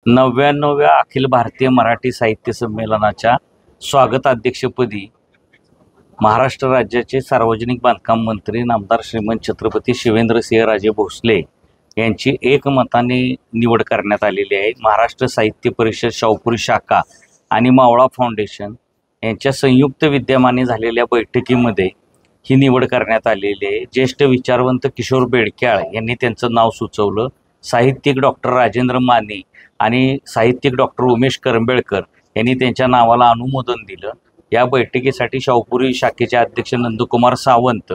99व्या अखिल भारतीय मराठी साहित्य संमेलनाच्या स्वागताध्यक्षपदी महाराष्ट्र राज्याचे सार्वजनिक बांधकाम मंत्री नामदार श्रीमंत छत्रपती शिवेंद्रसिंहराजे भोसले यांची एकमताने निवड करण्यात आलेली आहे। महाराष्ट्र साहित्य परिषद शाहूपुरी शाखा आणि मावळा फाउंडेशन यांच्या संयुक्त विद्यमाने झालेल्या बैठकीमध्ये ही निवड करण्यात आलेली आहे। ज्येष्ठ विचारवंत किशोर बेडक्याळ यांनी त्यांचं नाव सुचवलं। साहित्यिक डॉक्टर राजेंद्र माने आणि साहित्यिक डॉक्टर उमेश करंबेळकर यांनी त्यांच्या नावाला अनुमोदन दिलं। या बैठकीसाठी शाहूपुरी शाखेचे अध्यक्ष नंदकुमार सावंत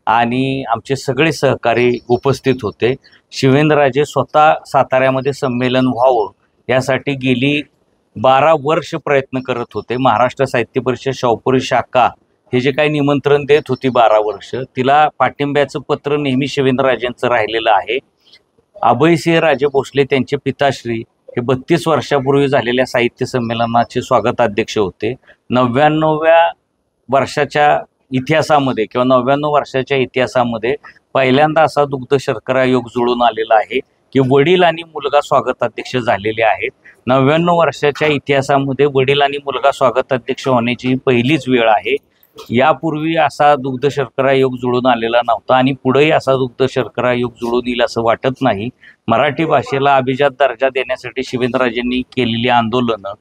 आणि आमचे सगळे सहकारी उपस्थित होते। शिवेंद्रराजे स्वतः साताऱ्यामध्ये संमेलन व्हावं यासाठी गेली 12 वर्ष प्रयत्न करत होते। महाराष्ट्र साहित्य परिषद शाहूपुरी शाखा हे जे काही निमंत्रण देत होती 12 वर्ष, तिला पाठिंब्याचं पत्र नेहमी शिवेंद्रराजेंचं राहिलेलं आहे। अभयसिंह राजे भोसले त्यांचे पिताश्री हे 32 वर्षापूर्वी झालेल्या साहित्य संमेलनाचे स्वागताध्यक्ष होते। 99व्या वर्षाच्या इतिहासामध्ये किंवा 99 वर्षाच्या इतिहासामध्ये पहिल्यांदा असा दुग्ध शर्करा योग जुळून आलेला आहे की वडील आणि मुलगा स्वागताध्यक्ष झालेले आहेत। 99 वर्षाच्या इतिहासामध्ये वडील आणि मुलगा स्वागताध्यक्ष होण्याची ही पहिलीच वेळ आहे। यापूर्वी असा दुग्ध शर्करा योग जुळून आलेला नव्हता आणि पुढेही असा दुग्ध शर्करा योग जुळून येईल असं वाटत नाही। मराठी भाषेला अभिजात दर्जा देण्यासाठी शिवेंद्रराजेंनी केलेली आंदोलनं,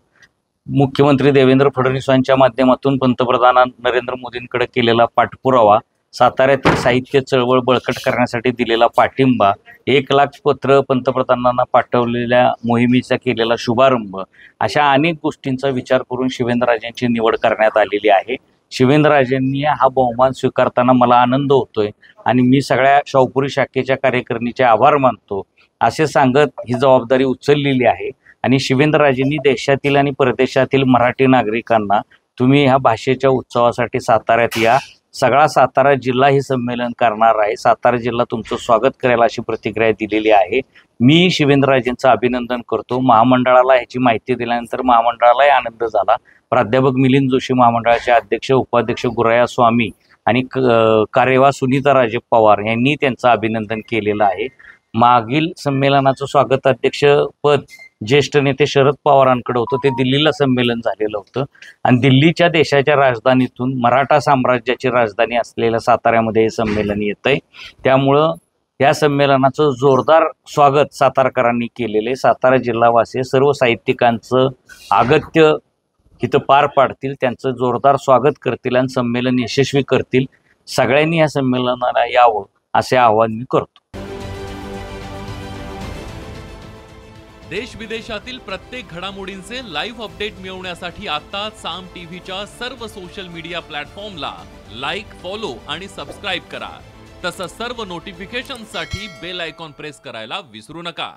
मुख्यमंत्री देवेंद्र फडणवीसांच्या माध्यमातून पंतप्रधान नरेंद्र मोदींकडे केलेला पाठपुरावा, साताऱ्यातील साहित्य चळवळ बळकट करण्यासाठी दिलेला पाठिंबा, 1 लाख पत्र पंतप्रधानांना पाठवलेल्या मोहिमेचा केलेला शुभारंभ, अशा अनेक गोष्टींचा विचार करून शिवेंद्रराजेंची निवड करण्यात आलेली आहे। शिवेंद्रराजेंनी हा बहुमान स्वीकारताना मला आनंद होतोय आणि मी सगळ्या शाहूपुरी शाखेच्या कार्यकारिणीचे आभार मानतो असे सांगत ही जबाबदारी उचललेली आहे। आणि शिवेंद्रराजेंनी देशातील आणि परदेशातील मराठी नागरिकांना तुम्ही ह्या भाषेच्या उत्सवासाठी साताऱ्यात या, सगळा सातारा जिल्हा हे संमेलन करणार आहे, सातारा जिल्हा तुमचं स्वागत करेल अशी प्रतिक्रिया दिलेली आहे। मी शिवेंद्रराजेंचं अभिनंदन करतो। महामंडळाला ह्याची माहिती दिल्यानंतर महामंडळालाही आनंद झाला। प्राध्यापक मिलिंद जोशी महामंडळाचे अध्यक्ष, उपाध्यक्ष गुरया स्वामी आणि कार्यवाह सुनीता राजे पवार यांनी त्यांचं अभिनंदन केलेलं आहे। मागील संमेलनाचं स्वागताध्यक्ष पद ज्येष्ठ नेते शरद पवारांकडे होतं, ते दिल्लीला संमेलन झालेलं होतं आणि दिल्लीच्या देशाच्या राजधानीतून मराठा साम्राज्याची राजधानी असलेल्या साताऱ्यामध्ये हे संमेलन येत आहे। त्यामुळं या संमेलनाचं जोरदार स्वागत सातारकरांनी केलेले। सातारा जिल्हावासी सर्व साहित्यिकांचं अगत्य इथं पार पाडतील, त्यांचं जोरदार स्वागत करतील आणि संमेलन यशस्वी करतील। सगळ्यांनी या संमेलनाला यावं असे आवाहन मी करतो। देश विदेशातील प्रत्येक घडामोडींचे लाईव्ह अपडेट मिळवण्यासाठी आता साम टीव्हीच्या सर्व सोशल मीडिया प्लॅटफॉर्मला लाईक, फॉलो आणि सबस्क्राईब करा। तसंच सर्व नोटिफिकेशनसाठी बेल आयकॉन प्रेस करायला विसरू नका।